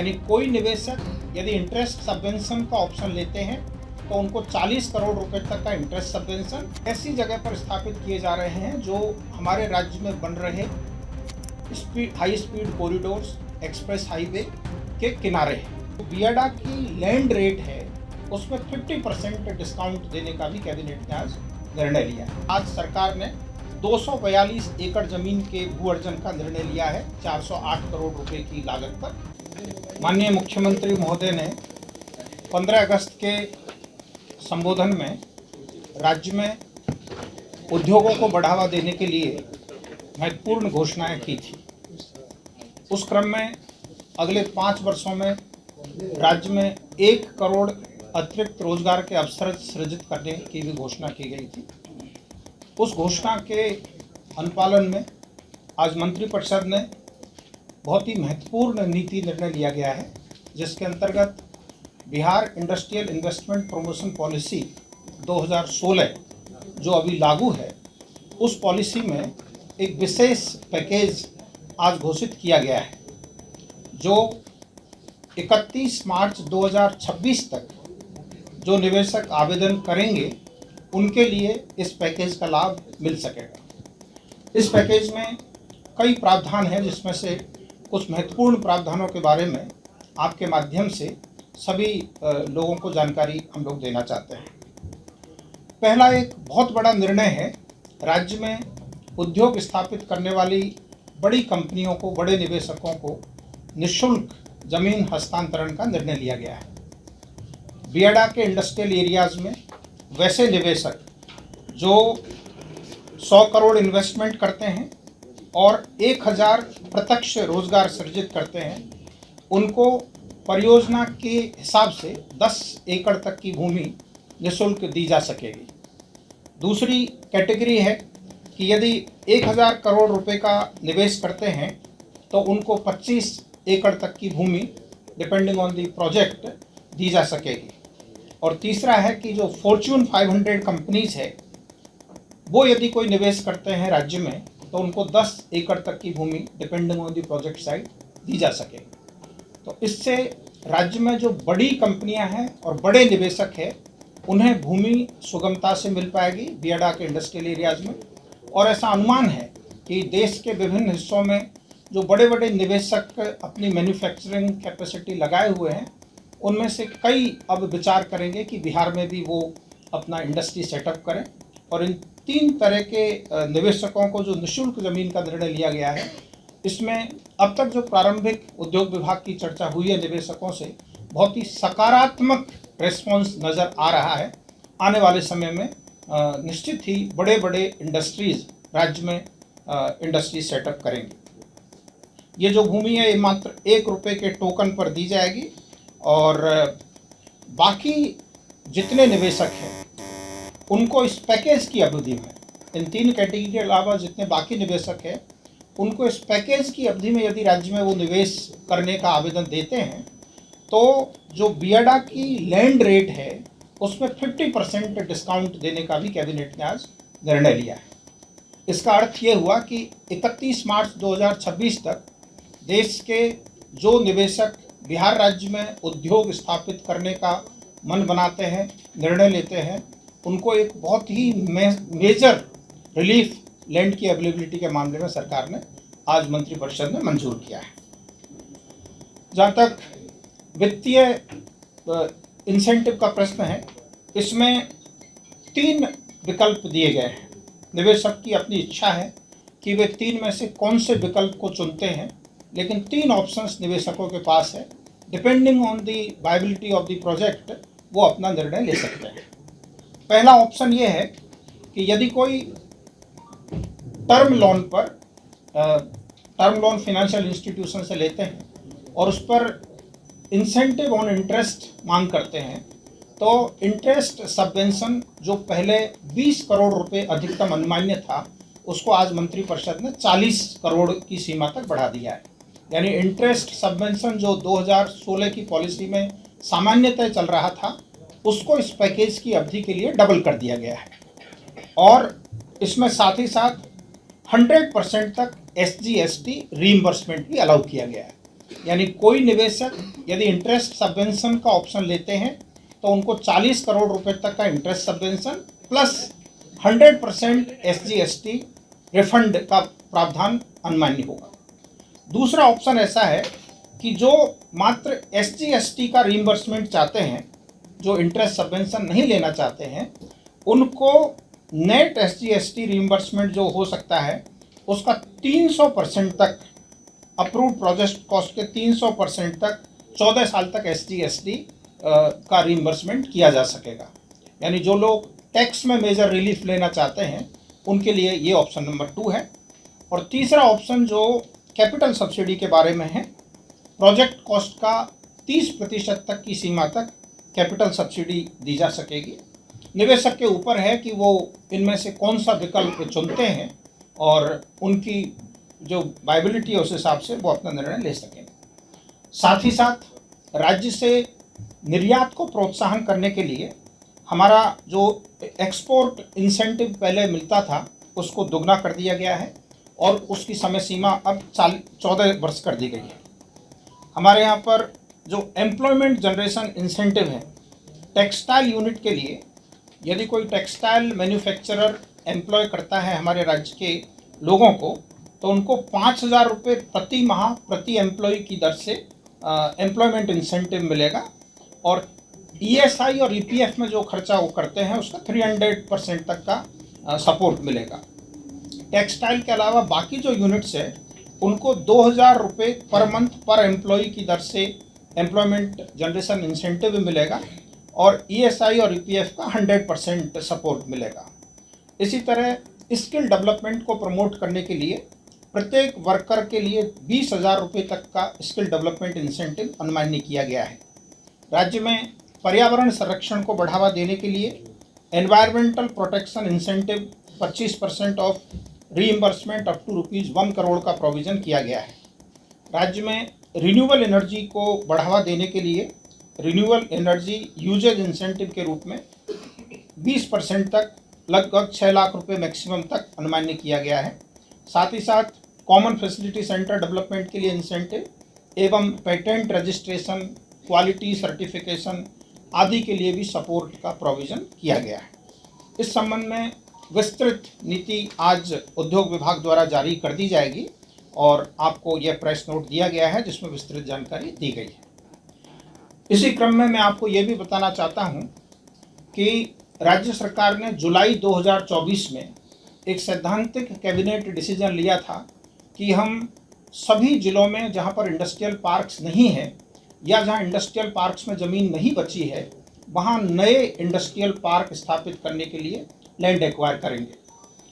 यानी कोई निवेशक यदि इंटरेस्ट सबवेंशन का ऑप्शन लेते हैं तो उनको 40 करोड़ रुपए तक का इंटरेस्ट सबवेंशन ऐसी जगह पर स्थापित किए जा रहे हैं जो हमारे राज्य में बन रहे high speed corridors, express highway के किनारे हैं। बियाडा की लैंड रेट है उसमें 50% डिस्काउंट देने का भी कैबिनेट ने आज निर्णय लिया है। आज सरकार ने 242 एकड़ जमीन के भू अर्जन का निर्णय लिया है 408 करोड़ रुपए की लागत पर। माननीय मुख्यमंत्री महोदय ने 15 अगस्त के संबोधन में राज्य में उद्योगों को बढ़ावा देने के लिए महत्वपूर्ण घोषणाएं की थी। उस क्रम में अगले 5 वर्षों में राज्य में 1 करोड़ अतिरिक्त रोजगार के अवसर सृजित करने की भी घोषणा की गई थी। उस घोषणा के अनुपालन में आज मंत्रिपरिषद ने बहुत ही महत्वपूर्ण नीति निर्णय लिया गया है, जिसके अंतर्गत Bihar industrial investment promotion policy 2016 जो अभी लागू है, उस पॉलिसी में एक विशेष पैकेज आज घोषित किया गया है जो 31 मार्च 2026 तक जो निवेशक आवेदन करेंगे उनके लिए इस पैकेज का लाभ मिल सकेगा। इस पैकेज में कई प्रावधान हैं, जिसमें से कुछ महत्वपूर्ण प्रावधानों के बारे में आपके माध्यम से सभी लोगों को जानकारी हम लोग देना चाहते हैं। पहला एक बहुत बड़ा निर्णय है, राज्य में उद्योग स्थापित करने वाली बड़ी कंपनियों को, बड़े निवेशकों को निःशुल्क जमीन हस्तांतरण का निर्णय लिया गया है। बियाडा के इंडस्ट्रियल एरियाज़ में वैसे निवेशक जो 100 करोड़ इन्वेस्टमेंट करते हैं और 1000 प्रत्यक्ष रोजगार सृजित करते हैं, उनको परियोजना के हिसाब से 10 एकड़ तक की भूमि निःशुल्क दी जा सकेगी। दूसरी कैटेगरी है कि यदि 1000 करोड़ रुपए का निवेश करते हैं तो उनको 25 एकड़ तक की भूमि डिपेंडिंग ऑन द प्रोजेक्ट दी जा सकेगी। और तीसरा है कि जो फॉर्च्यून 500 कंपनीज है वो यदि कोई निवेश करते हैं राज्य में तो उनको 10 एकड़ तक की भूमि depending on the project site दी जा सकेगी। तो इससे राज्य में जो बड़ी कंपनियां हैं और बड़े निवेशक हैं उन्हें भूमि सुगमता से मिल पाएगी बियाडा के इंडस्ट्रियल एरियाज में। और ऐसा अनुमान है कि देश के विभिन्न हिस्सों में जो बड़े बड़े निवेशक अपनी मैन्युफैक्चरिंग कैपेसिटी लगाए हुए हैं, उनमें से कई अब विचार करेंगे कि बिहार में भी वो अपना इंडस्ट्री सेटअप करें। और इन 3 तरह के निवेशकों को जो निःशुल्क ज़मीन का निर्णय लिया गया है, इसमें अब तक जो प्रारंभिक उद्योग विभाग की चर्चा हुई है निवेशकों से, बहुत ही सकारात्मक रिस्पॉन्स नज़र आ रहा है। आने वाले समय में निश्चित ही बड़े बड़े इंडस्ट्रीज़ राज्य में इंडस्ट्री सेटअप करेंगे। ये जो भूमि है ये मात्र 1 रुपये के टोकन पर दी जाएगी और बाकी जितने निवेशक हैं उनको इस पैकेज की अवधि में, इन 3 कैटेगरी के अलावा जितने बाकी निवेशक हैं उनको इस पैकेज की अवधि में यदि राज्य में वो निवेश करने का आवेदन देते हैं तो जो बियाडा की लैंड रेट है उसमें 50% डिस्काउंट देने का भी कैबिनेट ने आज निर्णय लिया है। इसका अर्थ ये हुआ कि 31 मार्च 2026 तक देश के जो निवेशक बिहार राज्य में उद्योग स्थापित करने का मन बनाते हैं, निर्णय लेते हैं, उनको एक बहुत ही मेजर रिलीफ लैंड की अवेलेबिलिटी के मामले में सरकार ने आज मंत्रिपरिषद ने मंजूर किया है। जहाँ तक वित्तीय इंसेंटिव का प्रश्न है, इसमें 3 विकल्प दिए गए हैं। निवेशक की अपनी इच्छा है कि वे 3 में से कौन से विकल्प को चुनते हैं, लेकिन 3 ऑप्शंस निवेशकों के पास है। Depending on the viability of the project वो अपना निर्णय ले सकते हैं। पहला ऑप्शन ये है कि यदि कोई टर्म लोन फाइनेंशियल इंस्टीट्यूशन से लेते हैं और उस पर इंसेंटिव ऑन इंटरेस्ट मांग करते हैं, तो इंटरेस्ट सबवेंशन जो पहले 20 करोड़ रुपए अधिकतम अनुमान्य था, उसको आज मंत्रिपरिषद ने 40 करोड़ की सीमा तक बढ़ा दिया है। यानी इंटरेस्ट सबवेंशन जो 2016 की पॉलिसी में सामान्यतः चल रहा था, उसको इस पैकेज की अवधि के लिए डबल कर दिया गया है। और इसमें साथ ही साथ 100% तक SGST रीइंबर्समेंट भी अलाउ किया गया है। यानी कोई निवेशक यदि इंटरेस्ट सबवेंशन का ऑप्शन लेते हैं तो उनको 40 करोड़ रुपए तक का interest subvention plus 100% SGST refund का प्रावधान अनमान्य होगा। दूसरा ऑप्शन ऐसा है कि जो मात्र SGST का रीइंबर्समेंट चाहते हैं, जो इंटरेस्ट सबवेंशन नहीं लेना चाहते हैं, उनको नेट SGST रीइंबर्समेंट जो हो सकता है उसका 300% तक, अप्रूव्ड प्रोजेक्ट कॉस्ट के 300% तक 14 साल तक SGST का रीइंबर्समेंट किया जा सकेगा। यानी जो लोग टैक्स में मेजर रिलीफ लेना चाहते हैं उनके लिए ये ऑप्शन नंबर 2 है। और तीसरा ऑप्शन जो कैपिटल सब्सिडी के बारे में है, प्रोजेक्ट कॉस्ट का 30% तक की सीमा तक कैपिटल सब्सिडी दी जा सकेगी। निवेशक के ऊपर है कि वो इनमें से कौन सा विकल्प चुनते हैं और उनकी जो वायबिलिटी है उस हिसाब से वो अपना निर्णय ले सकें। साथ ही साथ राज्य से निर्यात को प्रोत्साहन करने के लिए हमारा जो एक्सपोर्ट इंसेंटिव पहले मिलता था उसको दुगना कर दिया गया है और उसकी समय सीमा अब 14 वर्ष कर दी गई है। हमारे यहाँ पर जो एम्प्लॉयमेंट जनरेशन इंसेंटिव है टेक्सटाइल यूनिट के लिए, यदि कोई टेक्सटाइल मैन्युफैक्चरर एम्प्लॉय करता है हमारे राज्य के लोगों को, तो उनको 5,000 रुपये प्रति माह प्रति एम्प्लॉय की दर से एम्प्लॉयमेंट इंसेंटिव मिलेगा और ESI और EPF में जो खर्चा वो करते हैं उसका 300% तक का सपोर्ट मिलेगा। टेक्सटाइल के अलावा बाकी जो यूनिट्स है उनको 2,000 रुपये पर मंथ पर एम्प्लॉय की दर से एम्प्लॉयमेंट जनरेशन इंसेंटिव मिलेगा और ESI और EPF का 100% सपोर्ट मिलेगा। इसी तरह स्किल डेवलपमेंट को प्रमोट करने के लिए प्रत्येक वर्कर के लिए 20,000 रुपये तक का स्किल डेवलपमेंट इंसेंटिव अनुमानित किया गया है। राज्य में पर्यावरण संरक्षण को बढ़ावा देने के लिए environmental protection incentive 25% of reimbursement up to ₹1 crore का प्रोविज़न किया गया है। राज्य में रिन्यूएबल एनर्जी को बढ़ावा देने के लिए रिन्यूएबल एनर्जी यूजेज इंसेंटिव के रूप में 20% तक लगभग 6 लाख रुपए मैक्सिमम तक अनुमानित किया गया है। साथ ही साथ कॉमन फैसिलिटी सेंटर डेवलपमेंट के लिए इंसेंटिव एवं पेटेंट रजिस्ट्रेशन, क्वालिटी सर्टिफिकेशन आदि के लिए भी सपोर्ट का प्रोविज़न किया गया है। इस संबंध में विस्तृत नीति आज उद्योग विभाग द्वारा जारी कर दी जाएगी और आपको यह प्रेस नोट दिया गया है जिसमें विस्तृत जानकारी दी गई है। इसी क्रम में मैं आपको ये भी बताना चाहता हूँ कि राज्य सरकार ने जुलाई 2024 में एक सैद्धांतिक कैबिनेट डिसीजन लिया था कि हम सभी जिलों में जहाँ पर इंडस्ट्रियल पार्क्स नहीं हैं या जहाँ इंडस्ट्रियल पार्क्स में ज़मीन नहीं बची है वहाँ नए इंडस्ट्रियल पार्क स्थापित करने के लिए लैंड एक्वायर करेंगे।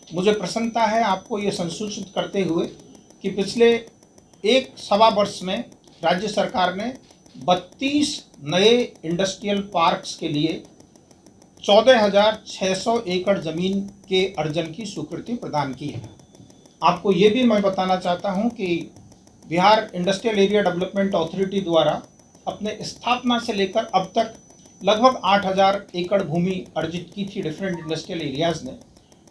मुझे प्रसन्नता है आपको ये संसूचित करते हुए कि पिछले 1-1.25 वर्ष में राज्य सरकार ने 32 नए इंडस्ट्रियल पार्क्स के लिए 14,600 एकड़ ज़मीन के अर्जन की स्वीकृति प्रदान की है। आपको ये भी मैं बताना चाहता हूँ कि Bihar industrial area development authority द्वारा अपने स्थापना से लेकर अब तक लगभग 8,000 एकड़ भूमि अर्जित की थी डिफरेंट इंडस्ट्रियल एरियाज़ ने।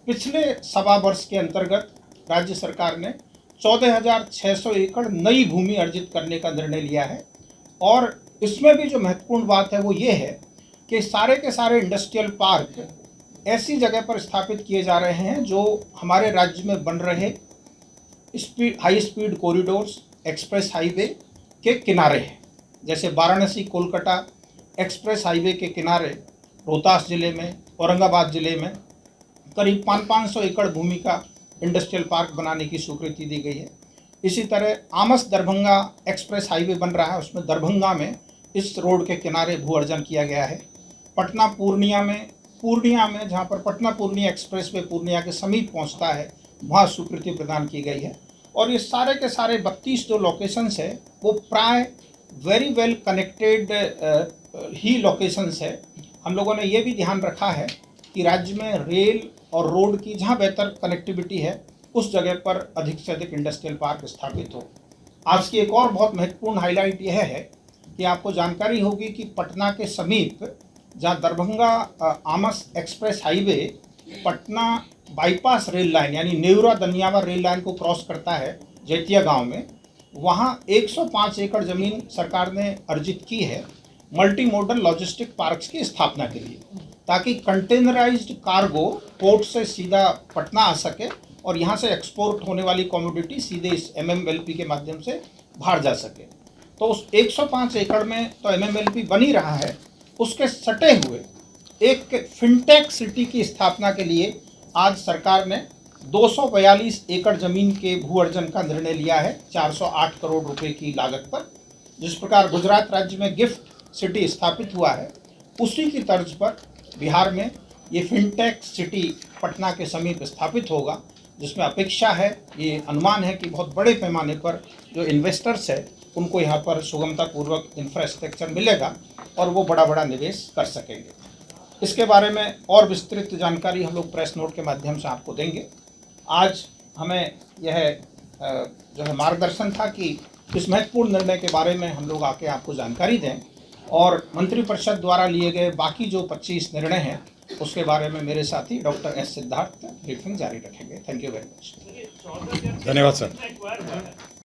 पिछले 1.25 वर्ष के अंतर्गत राज्य सरकार ने 14,600 एकड़ नई भूमि अर्जित करने का निर्णय लिया है और इसमें भी जो महत्वपूर्ण बात है वो ये है कि सारे के सारे इंडस्ट्रियल पार्क ऐसी जगह पर स्थापित किए जा रहे हैं जो हमारे राज्य में बन रहे high speed corridors, express highway के किनारे हैं। जैसे वाराणसी कोलकाता एक्सप्रेस हाईवे के किनारे रोहतास ज़िले में, औरंगाबाद ज़िले में करीब 500 एकड़ भूमि का इंडस्ट्रियल पार्क बनाने की स्वीकृति दी गई है। इसी तरह आमस दरभंगा एक्सप्रेस हाईवे बन रहा है, उसमें दरभंगा में इस रोड के किनारे भू अर्जन किया गया है। पटना पूर्णिया में जहाँ पर पटना पूर्णिया एक्सप्रेस वे पूर्णिया के समीप पहुँचता है वहाँ स्वीकृति प्रदान की गई है। और ये सारे के सारे 32 जो लोकेशंस है वो प्राय वेरी वेल कनेक्टेड ही लोकेशंस है। हम लोगों ने ये भी ध्यान रखा है कि राज्य में रेल और रोड की जहाँ बेहतर कनेक्टिविटी है उस जगह पर अधिक से अधिक इंडस्ट्रियल पार्क स्थापित हो। आज की एक और बहुत महत्वपूर्ण हाईलाइट यह है कि आपको जानकारी होगी कि पटना के समीप जहाँ Darbhanga Amas express highway Patna bypass rail line यानी नेवरा दनियावा रेल लाइन को क्रॉस करता है जैतिया गांव में, वहाँ 105 एकड़ ज़मीन सरकार ने अर्जित की है मल्टी मॉडल लॉजिस्टिक पार्क्स की स्थापना के लिए, ताकि कंटेनराइज्ड कार्गो पोर्ट से सीधा पटना आ सके और यहाँ से एक्सपोर्ट होने वाली कमोडिटी सीधे इस MMLP के माध्यम से बाहर जा सके। तो उस 105 एकड़ में तो MMLP बन ही रहा है, उसके सटे हुए एक फिनटेक सिटी की स्थापना के लिए आज सरकार ने 242 एकड़ ज़मीन के भू अर्जन का निर्णय लिया है 408 करोड़ रुपए की लागत पर। जिस प्रकार गुजरात राज्य में गिफ्ट सिटी स्थापित हुआ है, उसी की तर्ज पर बिहार में ये फिनटेक सिटी पटना के समीप स्थापित होगा, जिसमें अपेक्षा है, ये अनुमान है कि बहुत बड़े पैमाने पर जो इन्वेस्टर्स है उनको यहाँ पर सुगमतापूर्वक इंफ्रास्ट्रक्चर मिलेगा और वो बड़ा बड़ा निवेश कर सकेंगे। इसके बारे में और विस्तृत जानकारी हम लोग प्रेस नोट के माध्यम से आपको देंगे। आज हमें यह जो है मार्गदर्शन था कि इस महत्वपूर्ण निर्णय के बारे में हम लोग आके आपको जानकारी दें और मंत्रिपरिषद द्वारा लिए गए बाकी जो 25 निर्णय हैं उसके बारे में मेरे साथी डॉक्टर एस सिद्धार्थ ब्रीफिंग जारी रखेंगे। Thank you very much. धन्यवाद सर।